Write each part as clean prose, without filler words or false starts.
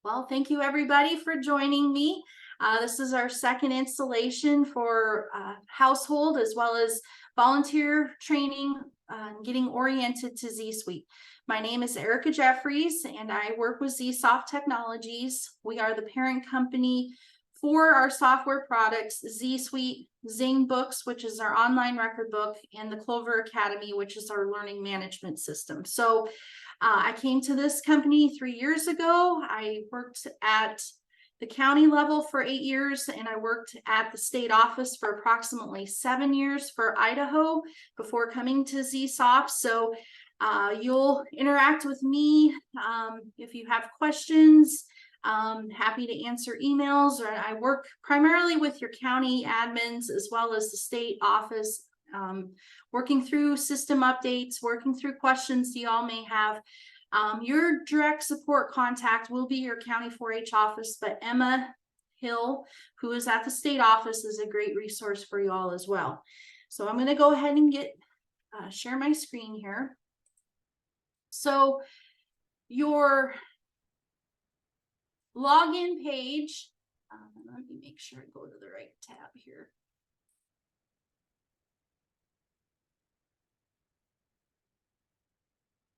Well, thank you everybody for joining me. This is our second installation for household as well as volunteer training, getting oriented to ZSuite. My name is Erica Jeffries and I work with ZSoft Technologies. We are the parent company for our software products, ZSuite, Zing Books, which is our online record book, and the Clover Academy, which is our learning management system. So I came to this company 3 years ago. I worked at the county level for 8 years, and I worked at the state office for approximately 7 years for Idaho before coming to ZSoft. So you'll interact with me if you have questions. Happy to answer emails, or I work primarily with your county admins as well as the state office, working through system updates, working through questions you all may have. Your direct support contact will be your county 4-H office, but Emma Hill, who is at the state office, is a great resource for you all as well. So I'm going to go ahead and share my screen here. So your login page, let me make sure I go to the right tab here.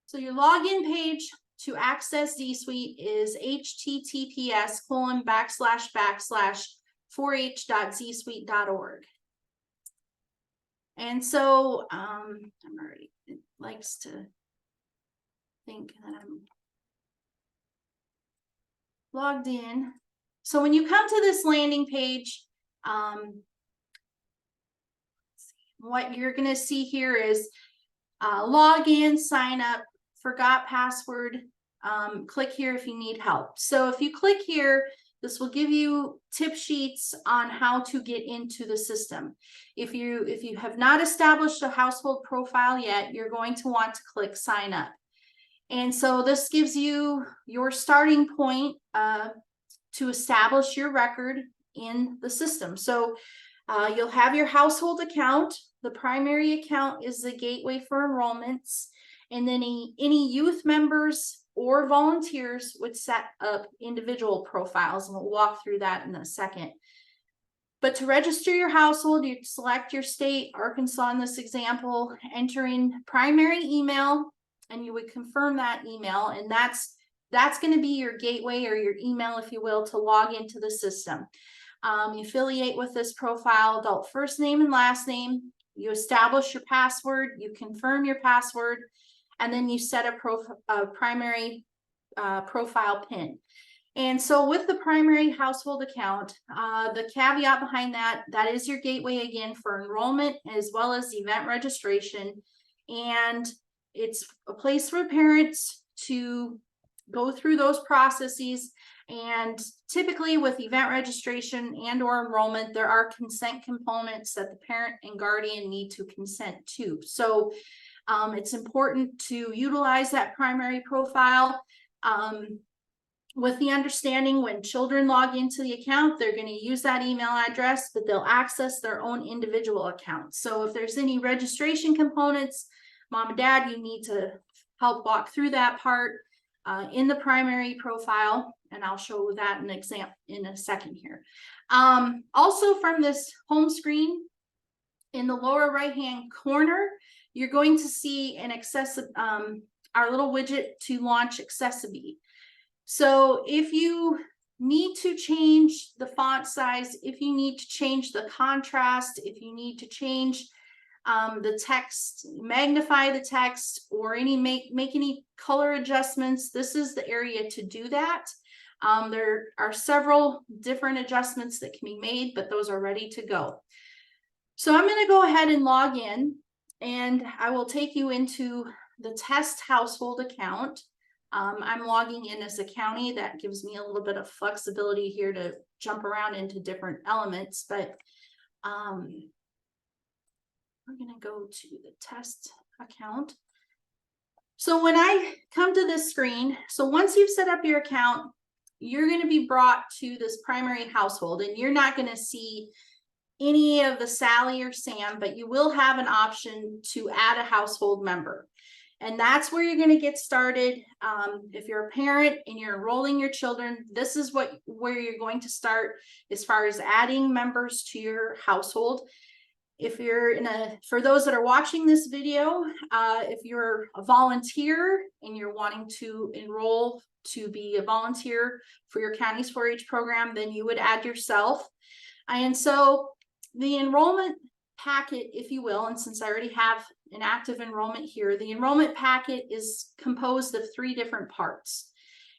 So your login page to access ZSuite is https://4h.zsuite.org. And so it likes to think that I'm logged in. So when you come to this landing page, what you're going to see here is log in, sign up, forgot password, click here if you need help. So if you click here, this will give you tip sheets on how to get into the system. If you have not established a household profile yet, you're going to want to click sign up. And so this gives you your starting point to establish your record in the system. So you'll have your household account. The primary account is the gateway for enrollments, and then any youth members or volunteers would set up individual profiles, and we'll walk through that in a second. But to register your household, you select your state, Arkansas in this example, enter in primary email, and you would confirm that email, and that's going to be your gateway or your email, if you will, to log into the system. You affiliate with this profile, adult first name and last name. You establish your password, you confirm your password, and then you set a primary profile pin. And so with the primary household account, the caveat behind that is your gateway again for enrollment as well as event registration. And it's a place for parents to go through those processes. And typically with event registration and or enrollment, there are consent components that the parent and guardian need to consent to. So it's important to utilize that primary profile with the understanding when children log into the account, they're going to use that email address, but they'll access their own individual account. So if there's any registration components, mom and dad, you need to help walk through that part in the primary profile, and I'll show that an example in a second here. Also from this home screen, in the lower right hand corner, you're going to see an our little widget to launch Accessibility. So if you need to change the font size, if you need to change the contrast, if you need to change the text, magnify the text, or make any color adjustments, this is the area to do that. There are several different adjustments that can be made, but those are ready to go. So I'm going to go ahead and log in, and I will take you into the test household account. I'm logging in as a county. That gives me a little bit of flexibility here to jump around into different elements, but we're going to go to the test account. So when I come to this screen, so once you've set up your account, you're going to be brought to this primary household, and you're not going to see any of the Sally or Sam, but you will have an option to add a household member. And that's where you're going to get started. If you're a parent and you're enrolling your children, this is where you're going to start as far as adding members to your household. If you're for those that are watching this video, if you're a volunteer and you're wanting to enroll to be a volunteer for your county's 4-H program, then you would add yourself. And so the enrollment packet, if you will, and since I already have an active enrollment here, the enrollment packet is composed of 3 different parts.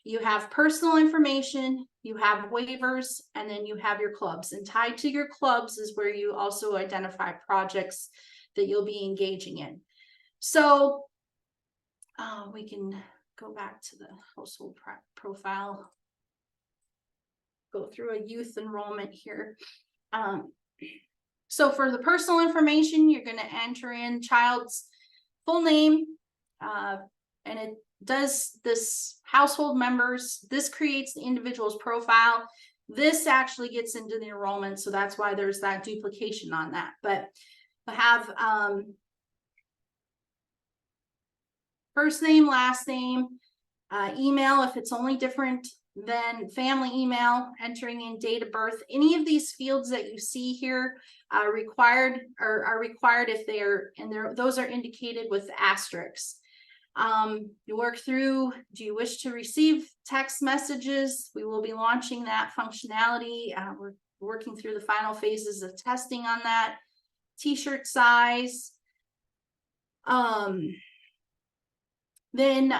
You have personal information, you have waivers, and then you have your clubs. And tied to your clubs is where you also identify projects that you'll be engaging in. So we can go back to the household profile, go through a youth enrollment here. So for the personal information, you're going to enter in child's full name, and it does this household members. This creates the individual's profile. This actually gets into the enrollment, so that's why there's that duplication on that. But I have first name, last name, email if it's only different than family email, entering in date of birth. Any of these fields that you see here are required if they are, and those are indicated with asterisks. You work through, do you wish to receive text messages? We will be launching that functionality. We're working through the final phases of testing on that. T-shirt size. Then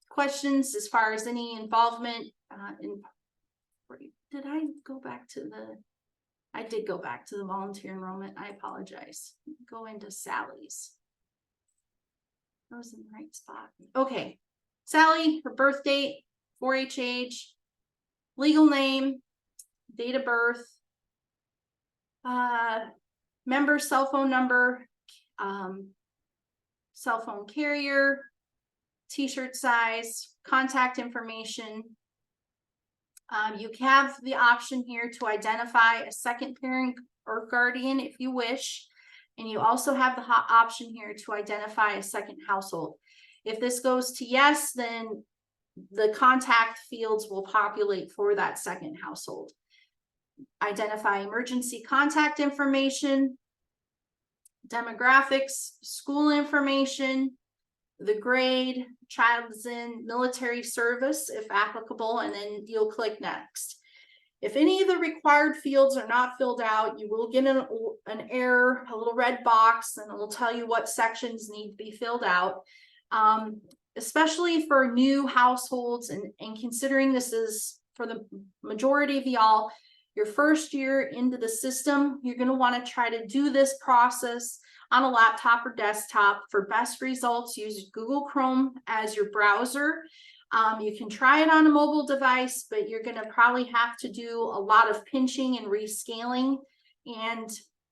questions as far as any involvement did I go back to the, I did go back to the volunteer enrollment. I apologize. Go into Sally's. I was in the right spot. Okay. Sally, her birth date, 4-H age, legal name, date of birth, member cell phone number, cell phone carrier, T-shirt size, contact information. You have the option here to identify a second parent or guardian if you wish. And you also have the option here to identify a second household. If this goes to yes, then the contact fields will populate for that second household. Identify emergency contact information, demographics, school information, the grade, child is in military service if applicable, and then you'll click next. If any of the required fields are not filled out, you will get an error, a little red box, and it will tell you what sections need to be filled out. Especially for new households, and considering this is for the majority of y'all, your first year into the system, you're going to want to try to do this process on a laptop or desktop. For best results, use Google Chrome as your browser. You can try it on a mobile device, but you're going to probably have to do a lot of pinching and rescaling. And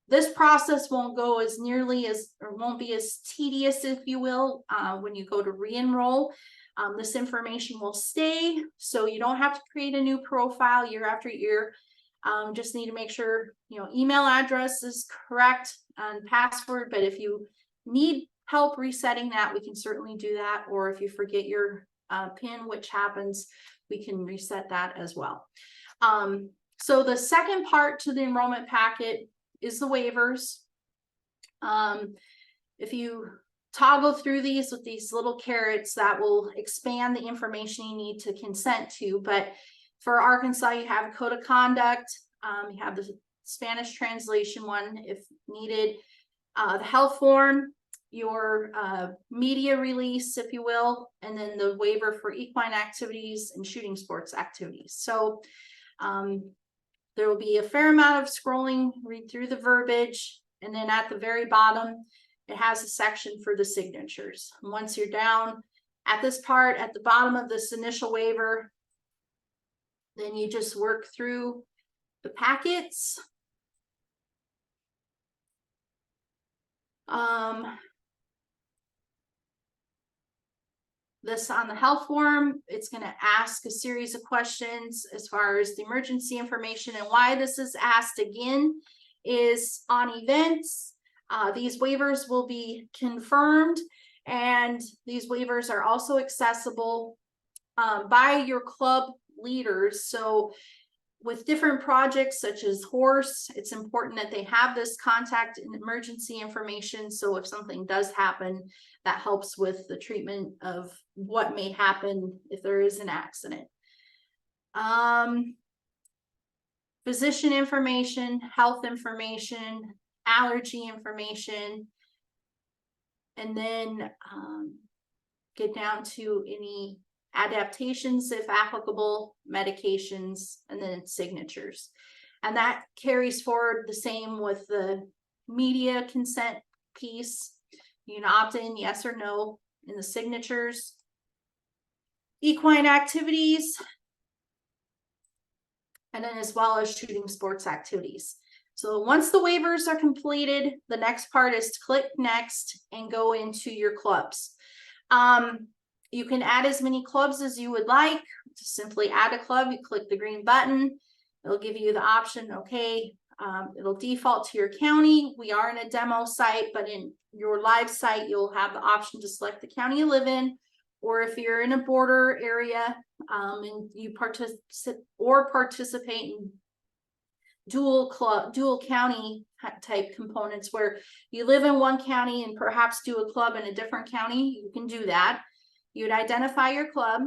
this process won't go as nearly as, or won't be as tedious, if you will, when you go to re-enroll. This information will stay, so you don't have to create a new profile year after year. Just need to make sure, email address is correct and password, but if you need help resetting that, we can certainly do that. Or if you forget your PIN, which happens, we can reset that as well. So the second part to the enrollment packet is the waivers. If you toggle through these with these little carrots, that will expand the information you need to consent to. But for Arkansas, you have a code of conduct. You have the Spanish translation one if needed. The health form, your media release, if you will, and then the waiver for equine activities and shooting sports activities. So there will be a fair amount of scrolling, read through the verbiage, and then at the very bottom, it has a section for the signatures. And once you're down at this part, at the bottom of this initial waiver, then you just work through the packets. This on the health form, it's going to ask a series of questions as far as the emergency information, and why this is asked again is on events. These waivers will be confirmed And these waivers are also accessible by your club leaders. So with different projects such as horse, it's important that they have this contact and emergency information. So if something does happen, that helps with the treatment of what may happen if there is an accident. Physician information, health information, allergy information, and then get down to any adaptations if applicable, medications, and then signatures. And that carries forward the same with the media consent piece. You can opt in yes or no in the signatures. Equine activities, and then as well as shooting sports activities. So once the waivers are completed, the next part is to click next and go into your clubs. You can add as many clubs as you would like. To simply add a club, you click the green button. It'll give you the option, okay, it'll default to your county. We are in a demo site, but in your live site, you'll have the option to select the county you live in, or if you're in a border area and you participate in dual county type components where you live in one county and perhaps do a club in a different county, you can do that. You'd identify your club,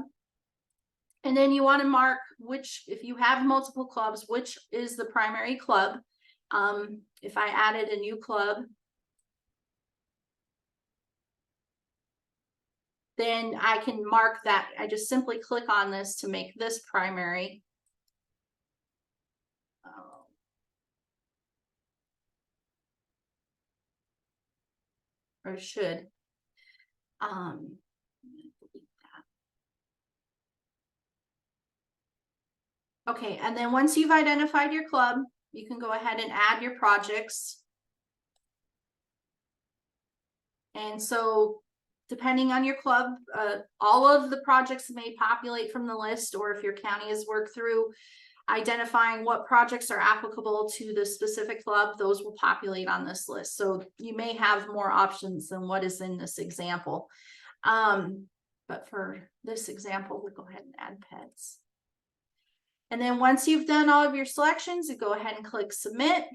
and then you want to mark which, if you have multiple clubs, which is the primary club. If I added a new club, then I can mark that. I just simply click on this to make this primary. Or should. Okay, and then once you've identified your club, you can go ahead and add your projects. And so depending on your club, all of the projects may populate from the list, or if your county has worked through identifying what projects are applicable to the specific club, those will populate on this list. So you may have more options than what is in this example. But for this example, we'll go ahead and add pets. And then once you've done all of your selections, you go ahead and click submit.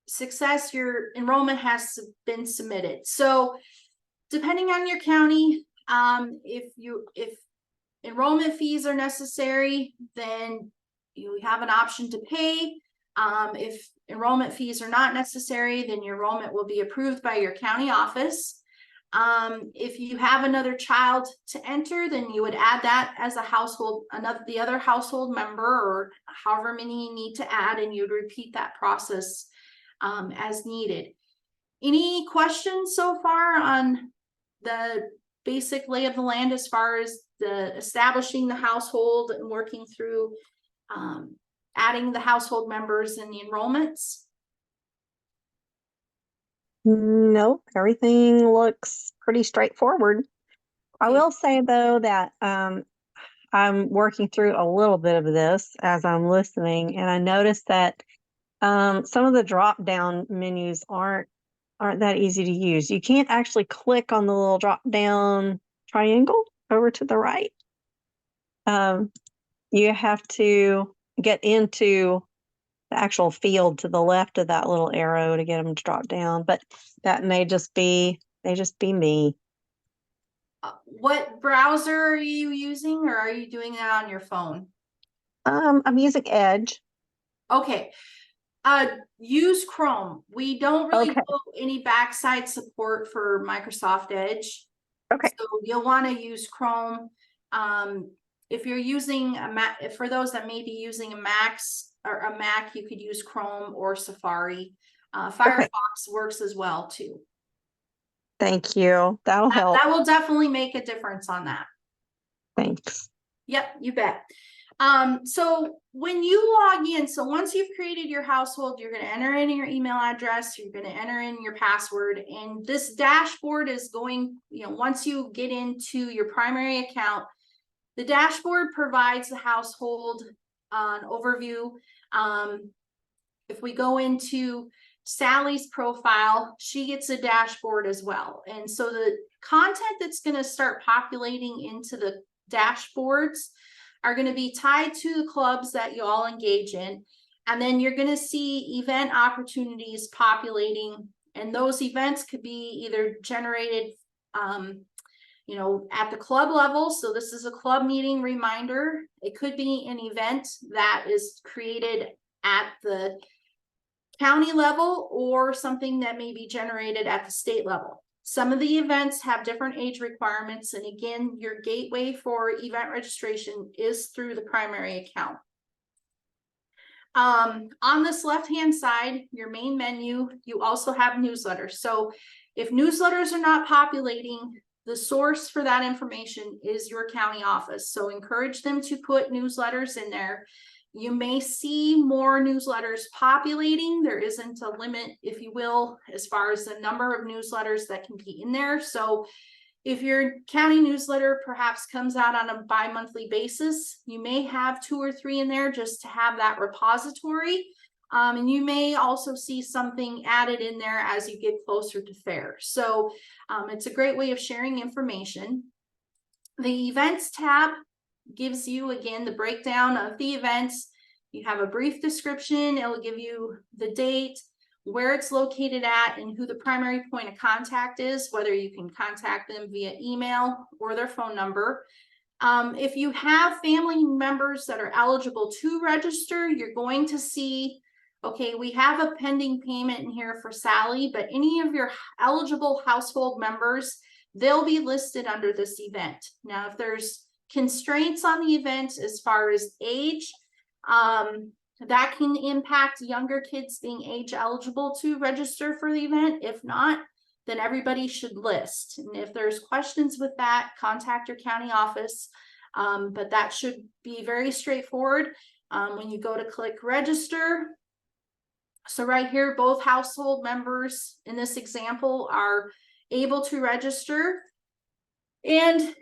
Success, your enrollment has been submitted. So depending on your county, if enrollment fees are necessary, then you have an option to pay. If enrollment fees are not necessary, then your enrollment will be approved by your county office. If you have another child to enter, then you would add that as a household, the other household member, or however many you need to add, and you'd repeat that process as needed. Any questions so far on the basic lay of the land as far as the establishing the household and working through adding the household members and the enrollments? Nope, everything looks pretty straightforward. Okay. I will say though that I'm working through a little bit of this as I'm listening, and I noticed that some of the drop down menus aren't that easy to use. You can't actually click on the little drop down triangle over to the right. You have to get into the actual field to the left of that little arrow to get them to drop down, but that may just be me. What browser are you using, or are you doing that on your phone? I'm using Edge. Okay. Use Chrome. We don't really do any backside support for Microsoft Edge. Okay. So you'll want to use Chrome. If you're using a Mac, for those that may be using a Mac, you could use Chrome or Safari. Firefox works as well too. Thank you. That'll help. That will definitely make a difference on that. Thanks. Yep, you bet. So when you log in, so once you've created your household, you're going to enter in your email address, you're going to enter in your password, and this dashboard is going, once you get into your primary account, the dashboard provides the household an overview. If we go into Sally's profile, she gets a dashboard as well. And so the content that's going to start populating into the dashboards are going to be tied to the clubs that you all engage in. And then you're going to see event opportunities populating, and those events could be either generated you know, at the club level. So this is a club meeting reminder. It could be an event that is created at the county level or something that may be generated at the state level. Some of the events have different age requirements. And again, your gateway for event registration is through the primary account. On this left-hand side, your main menu, you also have newsletters. So if newsletters are not populating, the source for that information is your county office. So encourage them to put newsletters in there. You may see more newsletters populating. There isn't a limit, if you will, as far as the number of newsletters that can be in there. So if your county newsletter perhaps comes out on a bi-monthly basis, you may have 2 or 3 in there just to have that repository. And you may also see something added in there as you get closer to fair. So it's a great way of sharing information. The events tab gives you, again, the breakdown of the events. You have a brief description. It will give you the date, where it's located at, and who the primary point of contact is, whether you can contact them via email or their phone number. If you have family members that are eligible to register, you're going to see, okay, we have a pending payment in here for Sally, but any of your eligible household members, they'll be listed under this event. Now, if there's constraints on the event as far as age, that can impact younger kids being age eligible to register for the event. If not, then everybody should list. And if there's questions with that, contact your county office. But that should be very straightforward when you go to click register. So right here, both household members in this example are able to register. And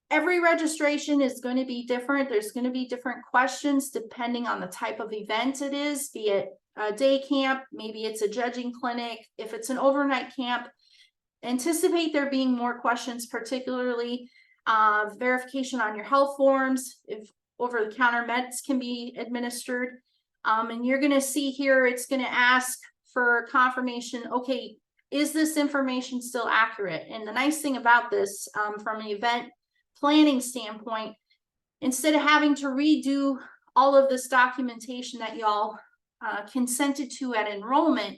every registration is going to be different. There's going to be different questions depending on the type of event it is, be it a day camp, maybe it's a judging clinic. If it's an overnight camp, anticipate there being more questions, particularly verification on your health forms, if over-the-counter meds can be administered. And you're going to see here, it's going to ask for confirmation. Okay, is this information still accurate? And the nice thing about this, from an event planning standpoint, instead of having to redo all of this documentation that y'all consented to at enrollment,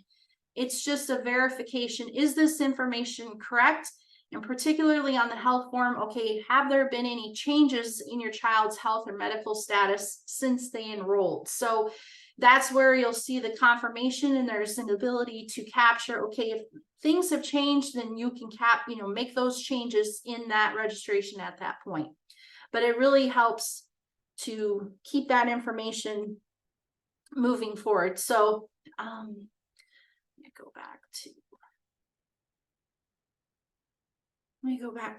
it's just a verification. Is this information correct? And particularly on the health form, okay, have there been any changes in your child's health or medical status since they enrolled? So that's where you'll see the confirmation, and there's an ability to capture, okay, if things have changed, then you can make those changes in that registration at that point. But it really helps to keep that information moving forward. So let me go back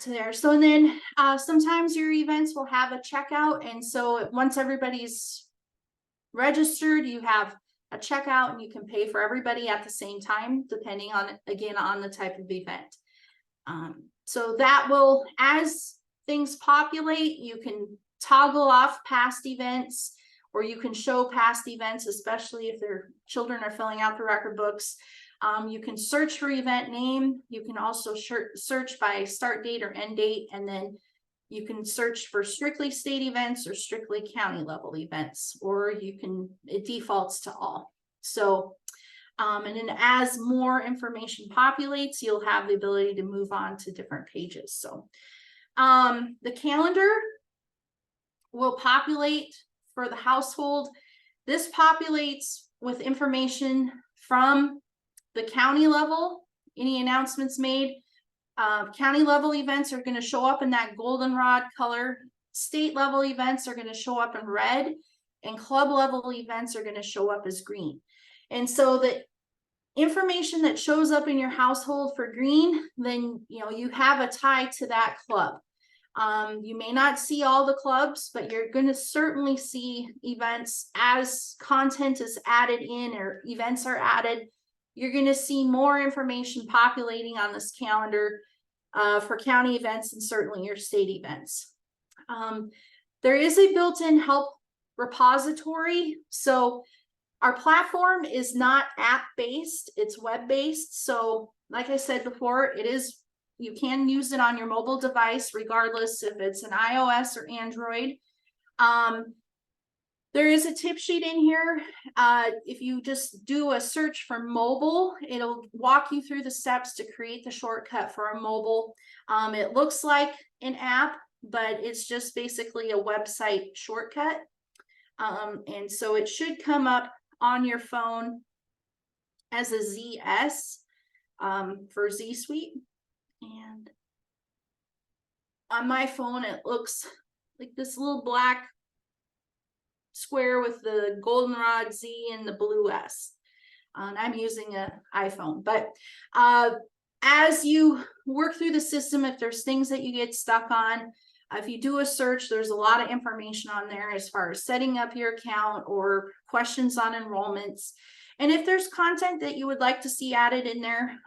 to there. So, and then sometimes your events will have a checkout. And so once everybody's registered, you have a checkout and you can pay for everybody at the same time, depending on, again, on the type of event. So that will, as things populate, you can toggle off past events, or you can show past events, especially if their children are filling out the record books. You can search for event name. You can also search by start date or end date, and then you can search for strictly state events or strictly county level events, or it defaults to all. So, and then as more information populates, you'll have the ability to move on to different pages. So the calendar will populate for the household. This populates with information from the county level, any announcements made. County level events are going to show up in that goldenrod color. State level events are going to show up in red, and club level events are going to show up as green. And so the information that shows up in your household for green, then you have a tie to that club. You may not see all the clubs, but you're going to certainly see events as content is added in or events are added. you're going to see more information populating on this calendar for county events and certainly your state events. There is a built-in help repository. So our platform is not app-based, it's web-based. So like I said before, you can use it on your mobile device, regardless if it's an iOS or Android. There is a tip sheet in here. If you just do a search for mobile, it'll walk you through the steps to create the shortcut for a mobile. It looks like an app, but it's just basically a website shortcut. And so it should come up on your phone as a ZS for ZSuite. And on my phone, it looks like this little black square with the goldenrod Z and the blue S. I'm using an iPhone, but as you work through the system, if there's things that you get stuck on, if you do a search, there's a lot of information on there as far as setting up your account or questions on enrollments. And if there's content that you would like to see added in there,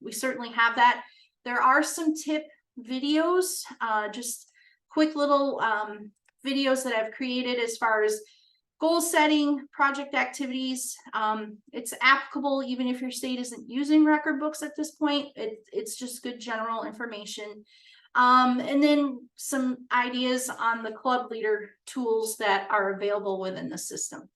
we certainly have that. There are some tip videos, just quick little videos that I've created as far as goal setting, project activities. It's applicable even if your state isn't using record books at this point. It's just good general information. And then some ideas on the club leader tools that are available within the system.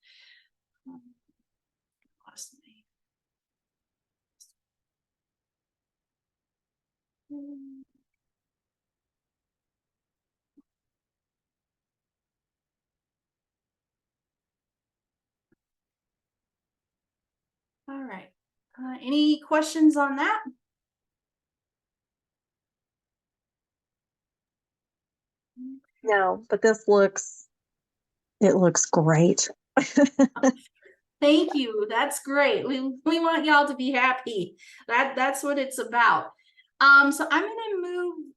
All right. Any questions on that? No, but it looks great. Thank you. That's great. We want y'all to be happy. That's what it's about. So I'm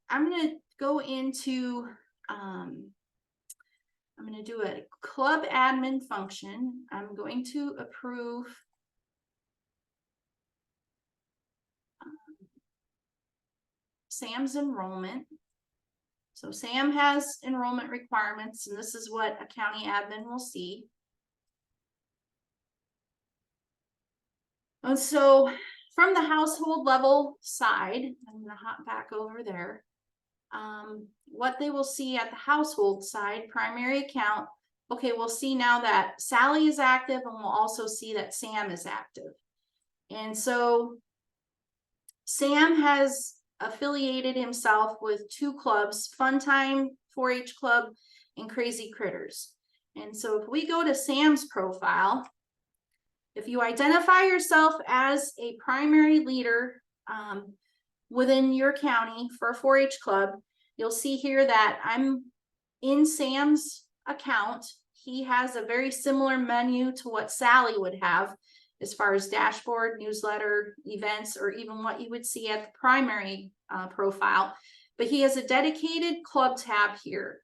gonna go into I'm gonna do a club admin function. I'm going to approve Sam's enrollment. So Sam has enrollment requirements, and this is what a county admin will see. And so from the household level side, I'm gonna hop back over there. What they will see at the household side, primary account, okay, we'll see now that Sally is active, and we'll also see that Sam is active. And so Sam has affiliated himself with two clubs, Fun Time 4-H Club and Crazy Critters. And so if we go to Sam's profile, if you identify yourself as a primary leader within your county for a 4-H club, you'll see here that I'm in Sam's account. He has a very similar menu to what Sally would have as far as dashboard, newsletter, events, or even what you would see at the primary profile. But he has a dedicated club tab here.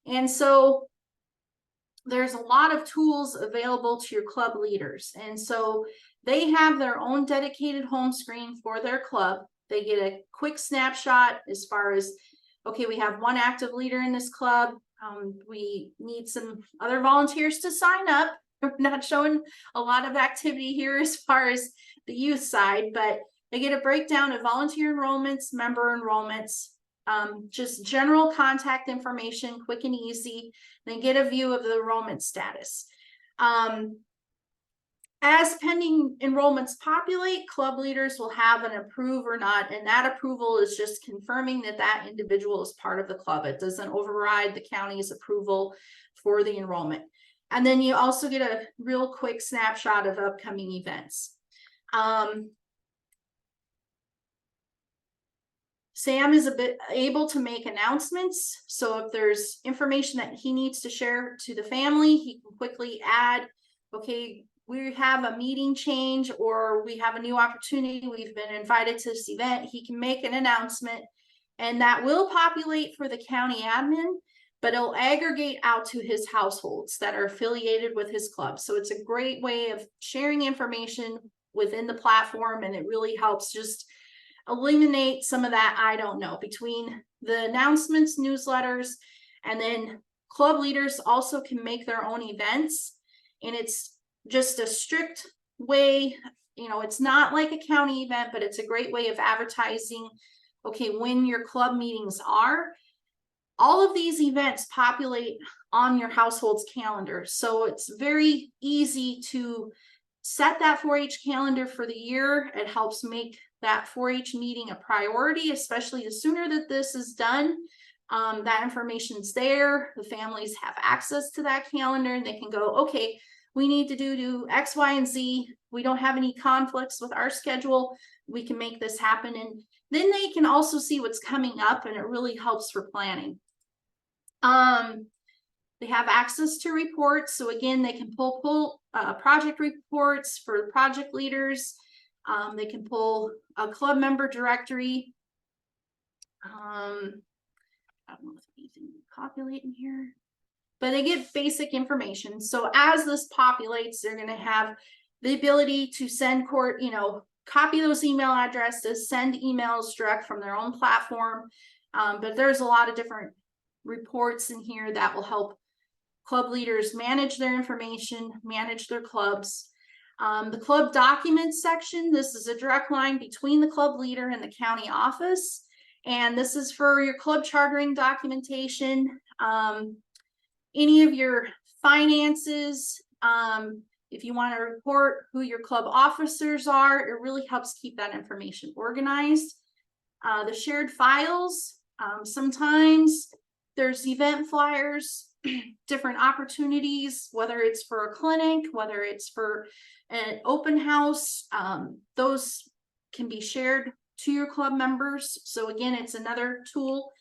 And so there's a lot of tools available to your club leaders. And so they have their own dedicated home screen for their club. They get a quick snapshot as far as, okay, we have one active leader in this club. We need some other volunteers to sign up. We're not showing a lot of activity here as far as the youth side, but they get a breakdown of volunteer enrollments, member enrollments, just general contact information, quick and easy. Then get a view of the enrollment status. As pending enrollments populate, club leaders will have an approve or not, and that approval is just confirming that that individual is part of the club. It doesn't override the county's approval for the enrollment. And then you also get a real quick snapshot of upcoming events. Sam is able to make announcements. So if there's information that he needs to share to the family, he can quickly add, okay, we have a meeting change or we have a new opportunity. We've been invited to this event. He can make an announcement, and that will populate for the county admin, but it'll aggregate out to his households that are affiliated with his club. So it's a great way of sharing information within the platform, and it really helps just eliminate some of that I don't know between the announcements, newsletters, and then club leaders also can make their own events. And it's just a strict way, you know, it's not like a county event, but it's a great way of advertising, okay, when your club meetings are. All of these events populate on your household's calendar. So it's very easy to set that 4-H calendar for the year. It helps make that 4-H meeting a priority, especially the sooner that this is done. That information's there. The families have access to that calendar and they can go, okay, we need to do X, Y, and Z. We don't have any conflicts with our schedule. We can make this happen. And then they can also see what's coming up, and it really helps for planning. They have access to reports. So again, they can pull project reports for project leaders. They can pull a club member directory. I don't know if anything will populate in here, but they get basic information. So as this populates, they're going to have the ability to send copy those email addresses, send emails direct from their own platform. But there's a lot of different reports in here that will help club leaders manage their information, manage their clubs. The club documents section, this is a direct line between the club leader and the county office. And this is for your club chartering documentation, any of your finances. If you want to report who your club officers are, it really helps keep that information organized. The shared files, sometimes there's event flyers, different opportunities, whether it's for a clinic, whether it's for an open house, those can be shared to your club members. So again, it's another tool.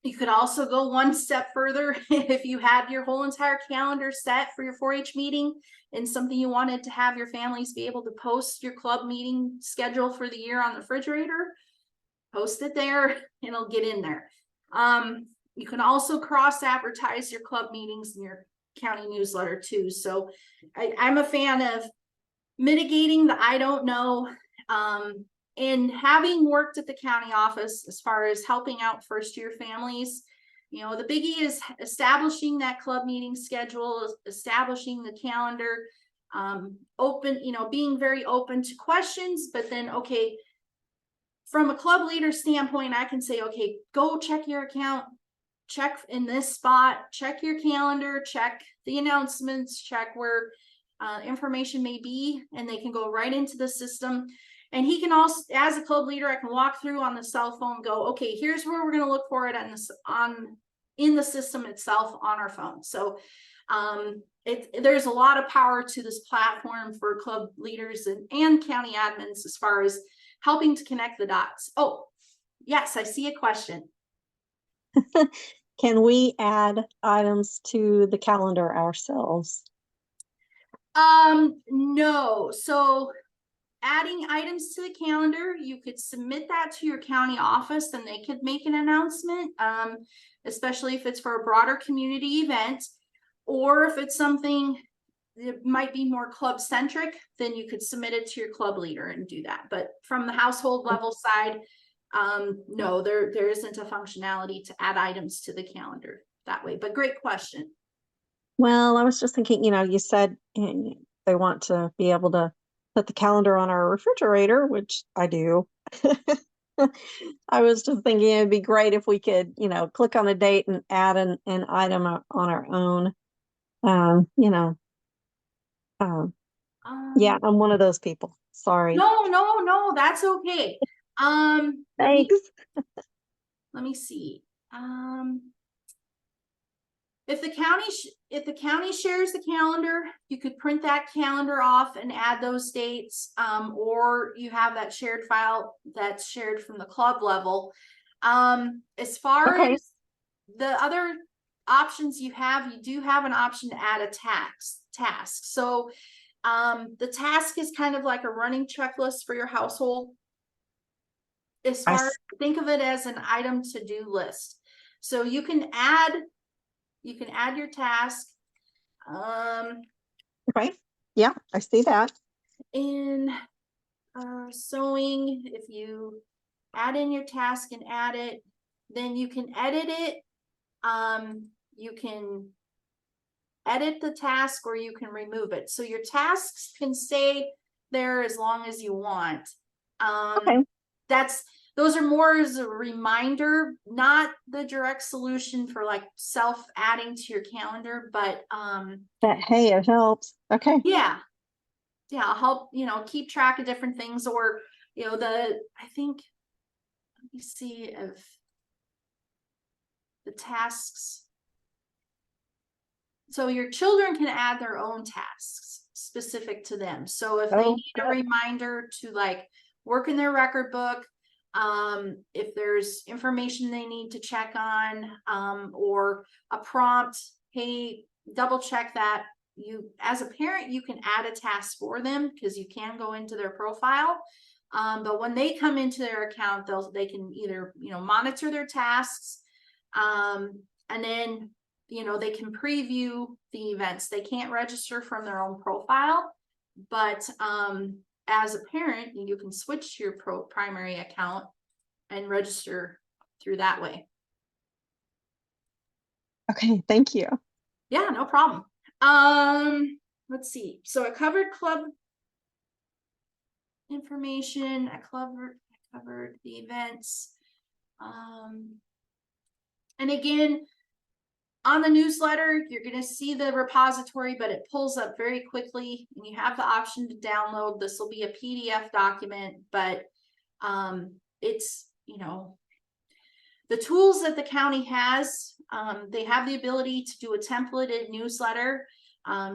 You could also go one step further if you had your whole entire calendar set for your 4-H meeting and something you wanted to have your families be able to post your club meeting schedule for the year on the refrigerator, post it there and it'll get in there. You can also cross advertise your club meetings in your county newsletter too. So I'm a fan of mitigating the I don't know. And having worked at the county office as far as helping out first-year families, you know, the biggie is establishing that club meeting schedule, establishing the calendar, open, you know, being very open to questions. But then, okay, from a club leader standpoint, I can say, okay, go check your account, check in this spot, check your calendar, check the announcements, check where information may be, and they can go right into the system. And he can also, as a club leader, I can walk through on the cell phone, go, okay, here's where we're going to look for it in the system itself on our phone. So there's a lot of power to this platform for club leaders and county admins as far as helping to connect the dots. Oh, yes, I see a question. Can we add items to the calendar ourselves? No. So adding items to the calendar, you could submit that to your county office and they could make an announcement, especially if it's for a broader community event, or if it's something that might be more club centric, then you could submit it to your club leader and do that. But from the household level side, no, there isn't a functionality to add items to the calendar that way, but great question. Well, I was just thinking, you know, you said they want to be able to put the calendar on our refrigerator, which I do. I was just thinking it'd be great if we could, you know, click on a date and add an item on our own. You know, yeah, I'm one of those people. Sorry. No, that's okay. Thanks. Let me see. If the county shares the calendar, you could print that calendar off and add those dates, or you have that shared file that's shared from the club level. As far as the other options you do have an option to add a task. So the task is kind of like a running checklist for your household. As far as think of it as an item to-do list. So you can add your task. Okay. Yeah, I see that. In sewing, if you add in your task and add it, then you can edit it. You can edit the task or you can remove it. So your tasks can stay there as long as you want. Okay. Those are more as a reminder, not the direct solution for like self adding to your calendar, but That, hey, it helps. Okay. yeah, help, keep track of different things. Or I think, let me see if the tasks, so your children can add their own tasks specific to them. So if they Oh, need a good. reminder to like work in their record book, if there's information they need to check on, or a prompt, hey, double check that. You, as a parent, you can add a task for them because you can go into their profile. But when they come into their account, they can either, monitor their tasks, and then, they can preview the events. They can't register from their own profile, but as a parent, you can switch to your primary account and register through that way. Okay, thank you. Yeah, no problem. Let's see. So I covered club information. I covered the events. And again, on the newsletter, you're going to see the repository, but it pulls up very quickly and you have the option to download. This will be a PDF document, but it's, the tools that the county has, they have the ability to do a templated newsletter.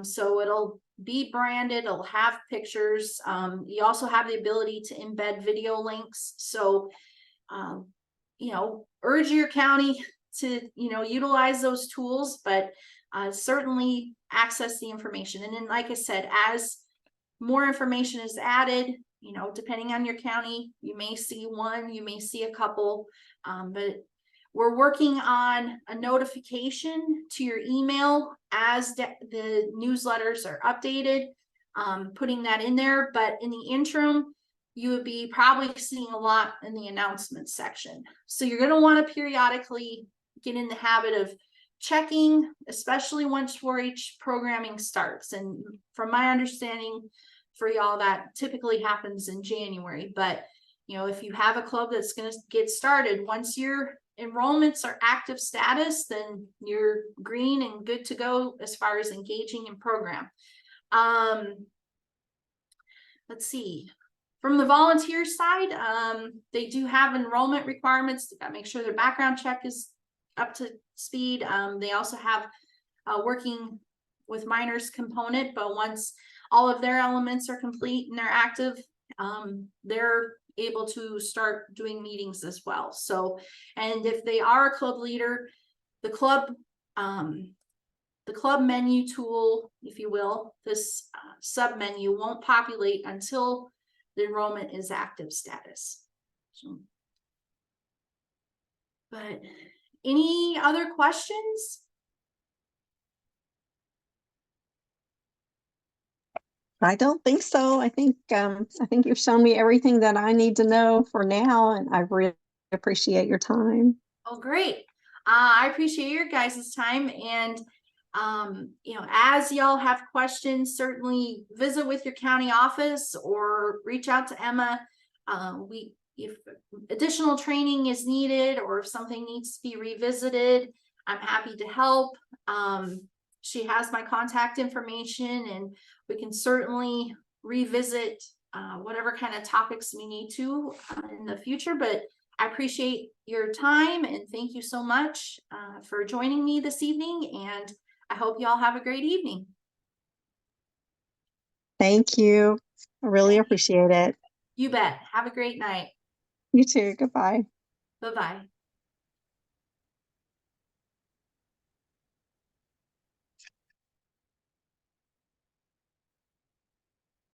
So it'll be branded, it'll have pictures. You also have the ability to embed video links. So, urge your county to, utilize those tools, but certainly access the information. And then, like I said, as more information is added, depending on your county, you may see one, you may see a couple, but we're working on a notification to your email as the newsletters are updated, putting that in there. But in the interim, you would be probably seeing a lot in the announcement section. So you're going to want to periodically get in the habit of checking, especially once 4-H programming starts. And from my understanding, for y'all, that typically happens in January. But if you have a club that's going to get started, once your enrollments are active status, then you're green and good to go as far as engaging in program. Let's see. From the volunteer side, they do have enrollment requirements. They got to make sure their background check is up to speed. They also have a working with minors component, but once all of their elements are complete and they're active, they're able to start doing meetings as well. So, and if they are a club leader, the club menu tool, if you will, this sub menu won't populate until the enrollment is active status. So, but any other questions? I don't think so. I think you've shown me everything that I need to know for now, and I really appreciate your time. Oh, great. I appreciate your guys' time. And as y'all have questions, certainly visit with your county office or reach out to Emma. If additional training is needed or if something needs to be revisited, I'm happy to help. She has my contact information and we can certainly revisit whatever kind of topics we need to in the future. But I appreciate your time and thank you so much for joining me this evening. And I hope y'all have a great evening. Thank you. I really appreciate it. You bet. Have a great night. You too. Goodbye. Bye-bye.